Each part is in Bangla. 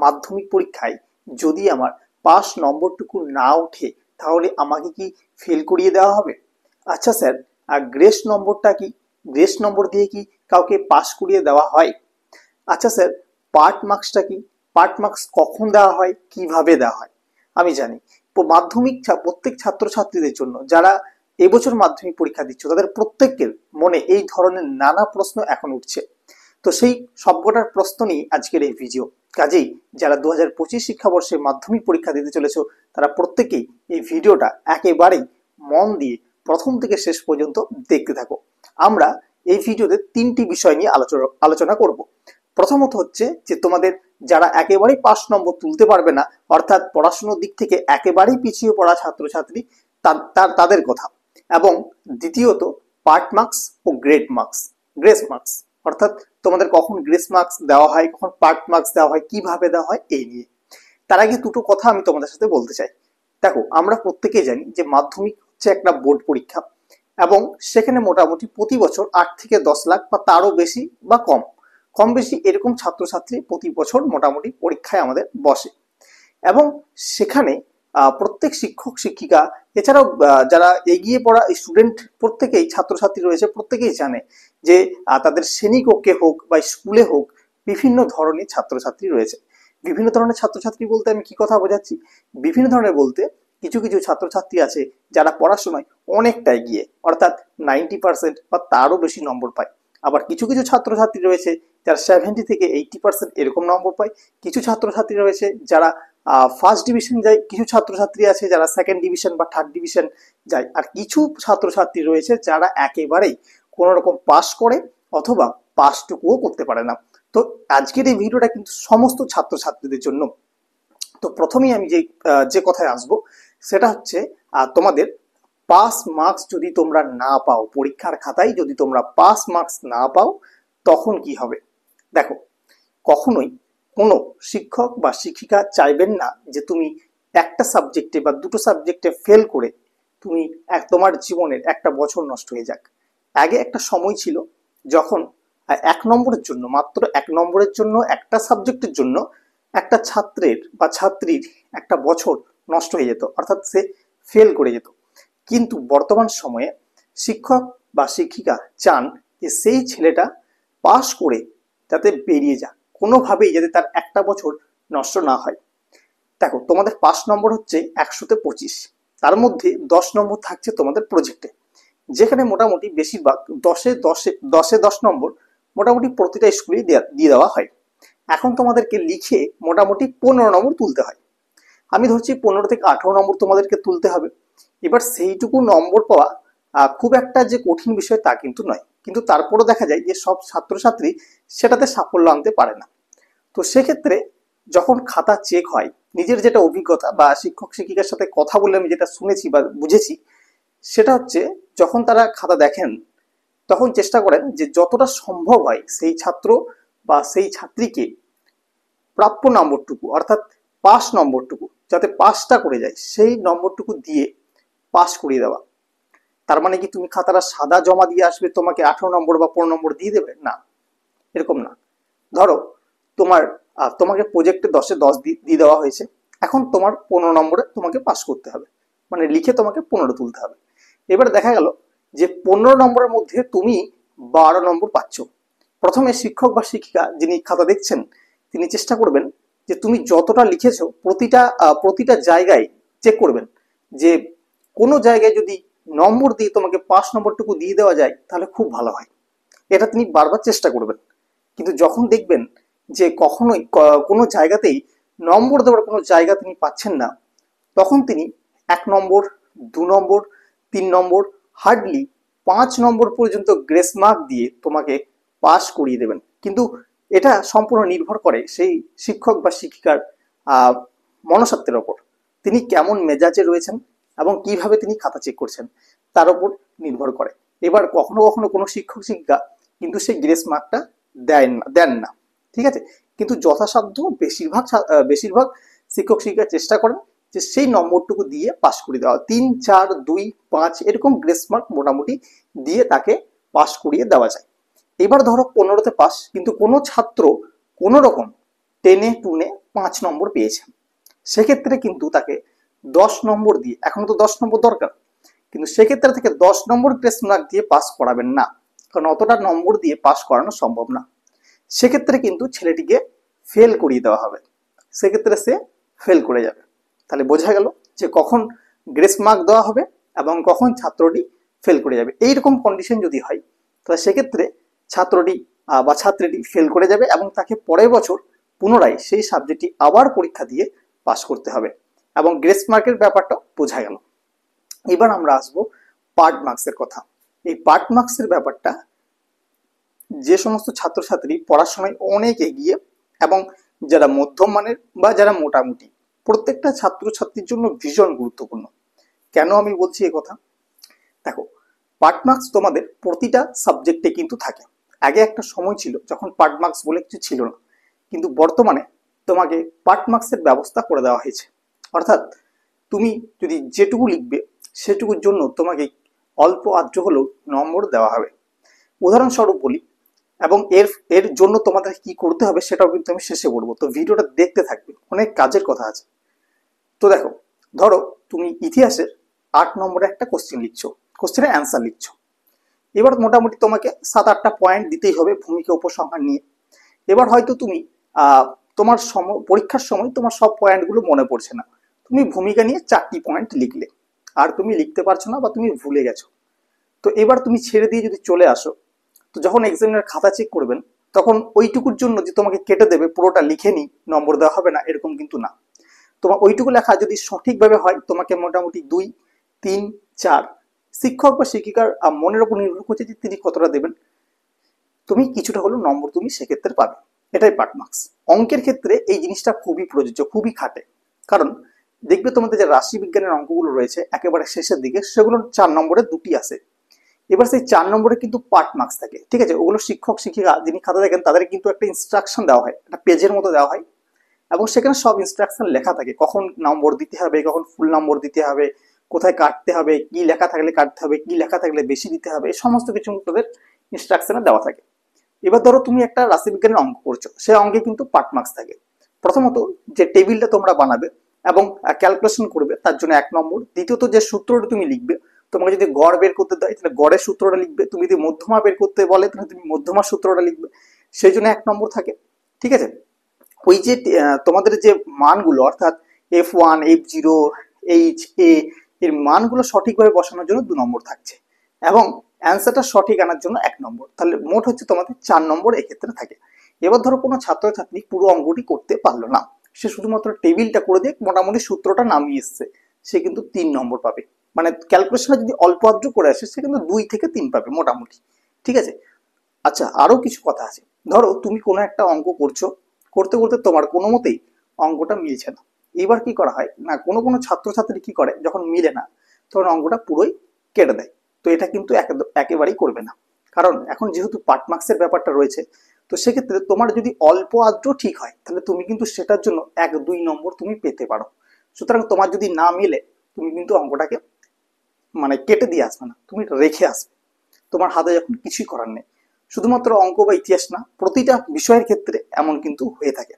মাধ্যমিক পরীক্ষায় যদি আমার পাস নম্বরটুকু না ওঠে তাহলে আমাকে কি ফেল করিয়ে দেওয়া হবে? আচ্ছা স্যার, গ্রেস নম্বরটা কি? গ্রেস নম্বর দিয়ে কি কাউকে পাস করিয়ে দেওয়া হয়? আচ্ছা স্যার, পার্ট মার্কসটা কি? পার্ট মার্কস কখন দেওয়া হয়, কিভাবে দেওয়া হয়? আমি জানি মাধ্যমিক প্রত্যেক ছাত্রছাত্রীদের জন্য যারা এবছর মাধ্যমিক পরীক্ষা দিচ্ছে তাদের প্রত্যেকের মনে এই ধরনের নানা প্রশ্ন এখন উঠছে। তো সেই সবকটার প্রশ্ন নিয়ে আজকের এই ভিডিও। কাজেই যারা 2025 শিক্ষাবর্ষে মাধ্যমিক পরীক্ষা দিতে চলেছ তারা প্রত্যেকেই এই ভিডিওটা একেবারেই মন দিয়ে প্রথম থেকে শেষ পর্যন্ত দেখতে থাকো। আমরা এই ভিডিওতে তিনটি বিষয় নিয়ে আলোচনা করব। প্রথমত হচ্ছে যে তোমাদের যারা একেবারেই পাস নম্বর তুলতে পারবে না, অর্থাৎ পড়াশোনার দিক থেকে একেবারেই পিছিয়ে পড়া ছাত্রছাত্রী, তাদের কথা। এবং দ্বিতীয়ত পার্ট মার্কস ও গ্রেস মার্কস, অর্থাৎ তোমাদের কখন গ্রেস মার্কস দেওয়া হয়, কখন পার্ট মার্কস দেওয়া হয়, কিভাবে দেওয়া হয়, এই নিয়ে। তার আগে দুটো কথা আমি তোমাদের সাথে বলতে চাই। দেখো, আমরা প্রত্যেকেই জানি যে মাধ্যমিক হচ্ছে একটা বোর্ড পরীক্ষা এবং সেখানে মোটামুটি প্রতি বছর 8 থেকে 10 লাখ বা তারও বেশি বা কম বেশি এরকম ছাত্রছাত্রী প্রতি বছর মোটামুটি পরীক্ষায় আমাদের বসে। এবং সেখানে প্রত্যেক শিক্ষক শিক্ষিকা এছাড়াও যারা এগিয়ে পড়া স্টুডেন্ট প্রত্যেকেই ছাত্রছাত্রী রয়েছে, প্রত্যেকেই জানে যে তাদের শ্রেণীকক্ষে হোক বা স্কুলে হোক বিভিন্ন ধরনের ছাত্রছাত্রী রয়েছে। বিভিন্ন ধরনের ছাত্রছাত্রী বলতে আমি কি কথা বোঝাচ্ছি? বিভিন্ন ধরনের বলতে কিছু কিছু ছাত্রছাত্রী আছে যারা পড়াশোনায় অনেকটা এগিয়ে, অর্থাৎ 90% বা তারও বেশি নম্বর পায়। আবার কিছু কিছু ছাত্রছাত্রী রয়েছে যারা 70 থেকে 80% এরকম নম্বর পায়। কিছু ছাত্রছাত্রী রয়েছে যারা ফার্স্ট ডিভিশন যায়, কিছু ছাত্রছাত্রী আছে যারা সেকেন্ড ডিভিশন বা থার্ড ডিভিশন যায়, আর কিছু ছাত্রছাত্রী রয়েছে যারা একেবারেই কোনো রকম পাস করে অথবা পাসটুকুও করতে পারে না। তো আজকের এই ভিডিওটা কিন্তু সমস্ত ছাত্রছাত্রীদের জন্য। তো প্রথমেই আমি যে কথায় আসবো সেটা হচ্ছে তোমাদের পাস মার্কস যদি তোমরা না পাও, পরীক্ষার খাতায় যদি তোমরা পাস মার্কস না পাও তখন কি হবে? দেখো, কখনোই কোনো শিক্ষক বা শিক্ষিকা চাইবেন না যে তুমি একটা সাবজেক্টে বা দুটো সাবজেক্টে ফেল করে তুমি তোমার জীবনের একটা বছর নষ্ট হয়ে যাক। আগে একটা সময় ছিল যখন 1 নম্বরের জন্য, মাত্র 1 নম্বরের জন্য, একটা সাবজেক্টের জন্য একটা ছাত্রের বা ছাত্রীর একটা বছর নষ্ট হয়ে যেত, অর্থাৎ সে ফেল করে যেত। কিন্তু বর্তমান সময়ে শিক্ষক বা শিক্ষিকা চান যে সেই ছেলেটা পাস করে যাতে বেরিয়ে যাক, কোনোভাবেই যাতে তার একটা বছর নষ্ট না হয়। দেখো, তোমাদের পাস নম্বর হচ্ছে 100-তে 25, তার মধ্যে 10 নম্বর থাকছে তোমাদের প্রজেক্টে, যেখানে মোটামুটি বেশিরভাগ 10 নম্বর মোটামুটি প্রতিটা স্কুলেই দিয়ে দেওয়া হয়। এখন তোমাদেরকে লিখে মোটামুটি 15 নম্বর তুলতে হয়। আমি ধরছি 15 থেকে 18 নম্বর তোমাদেরকে তুলতে হবে। এবার সেইটুকু নম্বর পাওয়া খুব একটা যে কঠিন বিষয় তা কিন্তু নয়, কিন্তু তারপরও দেখা যায় যে সব ছাত্রছাত্রী সেটাতে সাফল্য আনতে পারে না। তো সেক্ষেত্রে যখন খাতা চেক হয়, নিজের যেটা অভিজ্ঞতা বা শিক্ষক শিক্ষিকার সাথে কথা বলে আমি যেটা শুনেছি বা বুঝেছি সেটা হচ্ছে, যখন তারা খাতা দেখেন তখন চেষ্টা করেন যে যতটা সম্ভব হয় সেই ছাত্র বা সেই ছাত্রীকে প্রাপ্য নম্বরটুকু, অর্থাৎ পাস নম্বরটুকু যাতে পাসটা করে যায় সেই নম্বরটুকু দিয়ে পাস করিয়ে দেওয়া। তার মানে কি তুমি খাতাটা সাদা জমা দিয়ে আসবে, তোমাকে 18 নম্বর বা 15 নম্বর দিয়ে দেবে? না, এরকম না। ধরো তোমাকে প্রজেক্টে 10-এ 10 দিয়ে দেওয়া হয়েছে, এখন তোমার 15 নম্বরে তোমাকে পাস করতে হবে, মানে লিখে তোমাকে 15 তুলতে হবে। এবার দেখা গেল যে 15 নম্বরের মধ্যে তুমি 12 নম্বর পাচ্ছ। প্রথমে শিক্ষক বা শিক্ষিকা যিনি খাতা দেখছেন তিনি চেষ্টা করবেন যে তুমি যতটা লিখেছো প্রতিটা জায়গায় চেক করবেন যে কোনো জায়গায় যদি নম্বর দিয়ে তোমাকে 5 নম্বরটুকু দিয়ে দেওয়া যায় তাহলে খুব ভালো হয়। এটা তিনি বারবার চেষ্টা করবেন। কিন্তু যখন দেখবেন যে কখনোই কোনো জায়গাতেই নম্বর দেওয়ার কোনো জায়গা তিনি পাচ্ছেন না, তখন তিনি 1 নম্বর, 2 নম্বর, 3 নম্বর, হার্ডলি 5 নম্বর পর্যন্ত গ্রেস মার্ক দিয়ে তোমাকে পাস করিয়ে দেবেন। কিন্তু এটা সম্পূর্ণ নির্ভর করে সেই শিক্ষক বা শিক্ষিকার মনস্তত্ত্বের ওপর, তিনি কেমন মেজাজে রয়েছেন এবং কিভাবে তিনি খাতা চেক করছেন তার উপর নির্ভর করে। এবার কখনো কখনো কোনো শিক্ষক শিক্ষিকা কিন্তু সেই গ্রেস মার্কটা দেন না, ঠিক আছে, কিন্তু যথাসাধ্য বেশিরভাগ শিক্ষক শিক্ষিকা চেষ্টা করেন যে সেই নম্বরটুকু দিয়ে পাস করে দেওয়া, 3, 4, 2, 5 এরকম গ্রেস মার্ক মোটামুটি দিয়ে তাকে পাস করিয়ে দেওয়া যায়। এবার ধরো 15তে পাস, কিন্তু কোনো ছাত্র কোনো রকম টেনে টুনে 5 নম্বর পেয়েছে, সেক্ষেত্রে কিন্তু তাকে 10 নম্বর দিয়ে, এখন তো 10 নম্বর দরকার, কিন্তু সেক্ষেত্রে থেকে 10 নম্বর গ্রেস মার্ক দিয়ে পাস করাবেন না, কারণ অতটা নম্বর দিয়ে পাস করানো সম্ভব না। সেক্ষেত্রে কিন্তু ছেলেটিকে ফেল করিয়ে দেওয়া হবে, সেক্ষেত্রে সে ফেল করে যাবে। তাহলে বোঝা গেল যে কখন গ্রেস মার্ক দেওয়া হবে এবং কখন ছাত্রটি ফেল করে যাবে। এইরকম কন্ডিশন যদি হয় তাহলে সেক্ষেত্রে ছাত্রটি বা ছাত্রীটি ফেল করে যাবে এবং তাকে পরের বছর পুনরায় সেই সাবজেক্টটি আবার পরীক্ষা দিয়ে পাস করতে হবে, এবং গ্রেস মার্কের ব্যাপারটা বোঝা গেল। এবার আমরা আসবো পার্ট মার্কসের কথা। এই পার্ট মার্কসের ব্যাপারটা যে সমস্ত ছাত্রছাত্রী পড়াশোনায় অনেক এগিয়ে এবং যারা মধ্যম মানের বা যারা মোটামুটি, প্রত্যেকটা ছাত্রছাত্রীর জন্য ভীষণ গুরুত্বপূর্ণ। কেন আমি বলছি এ কথা? দেখো, পার্ট মার্কস তোমাদের প্রতিটা সাবজেক্টে কিন্তু থাকে। আগে একটা সময় ছিল যখন পার্ট মার্কস বলে কিছু ছিল না, কিন্তু বর্তমানে তোমাকে পার্ট মার্কসের ব্যবস্থা করে দেওয়া হয়েছে। অর্থাৎ তুমি যদি যেটুকু লিখবে সেটুকুর জন্য তোমাকে অল্প আদ্র হলেও নম্বর দেওয়া হবে। উদাহরণস্বরূপ বলি, এবং এর এর জন্য তোমাদের কি করতে হবে সেটাও কিন্তু আমি শেষে বলবো, তো ভিডিওটা দেখতে থাকবে, অনেক কাজের কথা আছে। তো দেখো, ধরো তুমি ইতিহাসের 8 নম্বরে একটা কোশ্চেন লিখছো, কোশ্চেনের অ্যান্সার লিখছো। এবার মোটামুটি তোমাকে 7-8টা পয়েন্ট দিতেই হবে ভূমিকা উপসংহার নিয়ে। এবার হয়তো তুমি তোমার পরীক্ষার সময় তোমার সব পয়েন্টগুলো মনে পড়ছে না, তুমি ভূমিকা নিয়ে 4টি পয়েন্ট লিখলে, আর তুমি লিখতে পারছো না বা তুমি ভুলে গেছো। তো এবার তুমি ছেড়ে দিয়ে যদি চলে আসো, তো যখন এক্সামিনার খাতা চেক করবেন তখন ওইটুকুর জন্য যে তোমাকে কেটে দেবে পুরোটা লিখে নি নম্বর দেওয়া হবে না, এরকম কিন্তু না। তোমার ওইটুকু লেখা যদি সঠিকভাবে হয় তোমাকে মোটামুটি 2, 3, 4, শিক্ষক বা শিক্ষিকার মনের উপর নির্ভর করছে যে তিনি কতটা দেবেন, তুমি কিছুটা হলেও নম্বর তুমি সেক্ষেত্রে পাবে। এটাই পার্ট মার্কস। অঙ্কের ক্ষেত্রে এই জিনিসটা খুবই প্রযোজ্য, খুবই খাটে। কারণ দেখবে তোমাদের যে রাশি বিজ্ঞানের অঙ্কগুলো রয়েছে একেবারে শেষের দিকে, সেগুলো 4 নম্বরে 2টি আসে। এবার সেই 4 নম্বরে কিন্তু পার্ট মার্কস থাকে, ঠিক আছে? ওগুলো শিক্ষক শিক্ষিকা যিনি খাতা দেখেন তাদের কিন্তু একটা ইনস্ট্রাকশন দেওয়া হয়, একটা পেজের মতো দেওয়া হয়, এবং সেখানে সব ইনস্ট্রাকশন লেখা থাকে, কখন নম্বর দিতে হবে, কখন ফুল নম্বর দিতে হবে, কোথায় কাটতে হবে, কি লেখা থাকলে কাটতে হবে, কি লেখা থাকলে বেশি দিতে হবে, এই সমস্ত কিছু তাদের ইনস্ট্রাকশনে দেওয়া থাকে। এবার ধরো তুমি একটা রাশিবিজ্ঞানের অঙ্ক করছো, সেই অঙ্কে কিন্তু পার্ট মার্কস থাকে। প্রথমত যে টেবিলটা তোমরা বানাবে এবং ক্যালকুলেশন করবে তার জন্য 1 নম্বর। দ্বিতীয়ত যে সূত্রটা তুমি লিখবে, তোমাকে যদি গড় বের করতে দেয় তাহলে গড়ের সূত্রটা লিখবে, তুমি যদি মধ্যমা বের করতে বলে তাহলে তুমি মধ্যমা সূত্রটা লিখবে, সেই জন্য 1 নম্বর থাকে, ঠিক আছে? ওই যে তোমাদের যে মানগুলো অর্থাৎ F1, F0, H, A এর মানগুলো সঠিকভাবে বসানোর জন্য 2 নম্বর থাকছে, এবং অ্যান্সারটা সঠিক আনার জন্য 1 নম্বর। তাহলে মোট হচ্ছে তোমাদের 4 নম্বর এক্ষেত্রে থাকে। এবার ধরো কোনো ছাত্রছাত্রী পুরো অঙ্কটি করতে পারলো না, সে শুধুমাত্র টেবিলটা করে দিয়ে মোটামুটি সূত্রটা নামিয়ে এসছে, সে কিন্তু 3 নম্বর পাবে। মানে ক্যালকুলেশনে যদি অল্প আদ্র করে আসে সে কিন্তু 2 থেকে 3 পাবে মোটামুটি, ঠিক আছে? আচ্ছা, আরো কিছু কথা আছে। ধরো তুমি কোনো একটা অঙ্ক করছো, করতে করতে তোমার কোনো মতেই অঙ্কটা মিলছে না। এবার কি করা হয় না, কোনো কোনো ছাত্রছাত্রী কি করে, যখন মিলে না তখন অঙ্কটা পুরোই কেটে দেয়। তো এটা কিন্তু একেবারেই করবে না, কারণ এখন যেহেতু পার্ট মার্কসের ব্যাপারটা রয়েছে, তো সেক্ষেত্রে তোমার যদি অল্প আদ্র ঠিক হয় তাহলে তুমি কিন্তু সেটার জন্য 1-2 নম্বর তুমি পেতে পারো। সুতরাং তোমার যদি না মিলে তুমি কিন্তু অঙ্কটাকে মানে কেটে দিয়ে আসবে না, তুমি রেখে আসবে, তোমার হাতে যখন কিছুই করার নেই। শুধুমাত্র অঙ্ক বা ইতিহাস না, প্রতিটা বিষয়ের ক্ষেত্রে এমন কিন্তু হয়ে থাকে।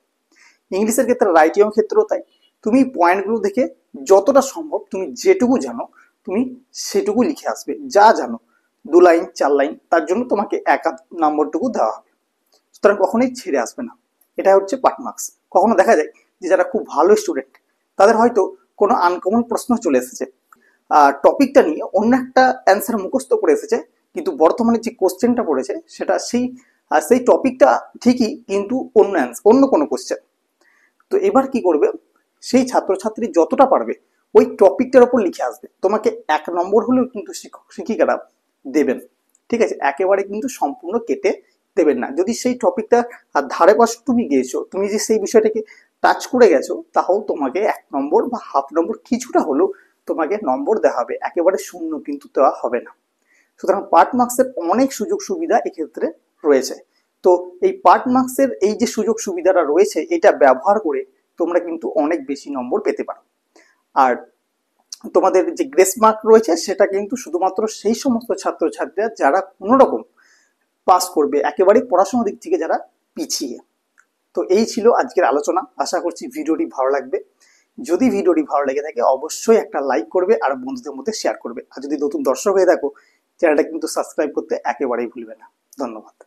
ইংলিশের ক্ষেত্রে, রাইটিং এর ক্ষেত্রেও তাই। তুমি পয়েন্টগুলো দেখে যতটা সম্ভব তুমি যেটুকু জানো তুমি সেটুকু লিখে আসবে, যা জানো 2 লাইন 4 লাইন, তার জন্য তোমাকে 1 নম্বরটুকু দেওয়া হবে। সুতরাং কখনোই ছেড়ে আসবে না, এটা হচ্ছে পার্ট মার্কস। কখনো দেখা যায় যে যারা খুব ভালো স্টুডেন্ট তাদের হয়তো কোনো আনকমন প্রশ্ন চলে এসেছে, টপিকটা নিয়ে অন্য একটা অ্যান্সার মুখস্থ করে এসেছে, কিন্তু বর্তমানে যে কোশ্চেনটা পড়েছে সেটা সেই টপিকটা ঠিকই, কিন্তু অন্য অ্যান্সার, অন্য কোনো কোশ্চেন। তো এবার কি করবে, সেই ছাত্রছাত্রী যতটা পারবে ওই টপিকটার উপর লিখে আসবে, তোমাকে 1 নম্বর হলেও কিন্তু শিক্ষক শিক্ষিকারা দেবেন, ঠিক আছে? একেবারে কিন্তু সম্পূর্ণ কেটে দেবেন না। যদি সেই টপিকটা ধারে পাশে তুমি গিয়েছো, তুমি যে সেই বিষয়টাকে টাচ করে গেছো, তাও তোমাকে 1 নম্বর বা হাফ নম্বর কিছুটা হলেও তোমাকে নম্বর দেওয়া হবে, একেবারে শূন্য কিন্তু দেওয়া হবে না। সুতরাং পার্ট মার্কসের অনেক সুযোগ সুবিধা এক্ষেত্রে রয়েছে। তো এই পার্ট মার্কসের এই যে সুযোগ সুবিধাটা রয়েছে এটা ব্যবহার করে তোমরা কিন্তু অনেক বেশি নম্বর পেতে পারো। আর তোমাদের যে গ্রেস মার্ক রয়েছে সেটা কিন্তু শুধুমাত্র সেই সমস্ত ছাত্রছাত্রীরা যারা কোনো রকম পাস করবে, একেবারেই পড়াশোনার দিক থেকে যারা পিছিয়ে, তো এই ছিল আজকের আলোচনা। আশা করছি ভিডিওটি ভালো লাগবে। যদি ভিডিওটি ভালো লেগে থাকে অবশ্যই একটা লাইক করবে আর বন্ধুদের মধ্যে শেয়ার করবে। আর যদি নতুন দর্শক হয়ে থাকো চ্যানেলটা কিন্তু সাবস্ক্রাইব করতে একেবারেই ভুলবে না। ধন্যবাদ।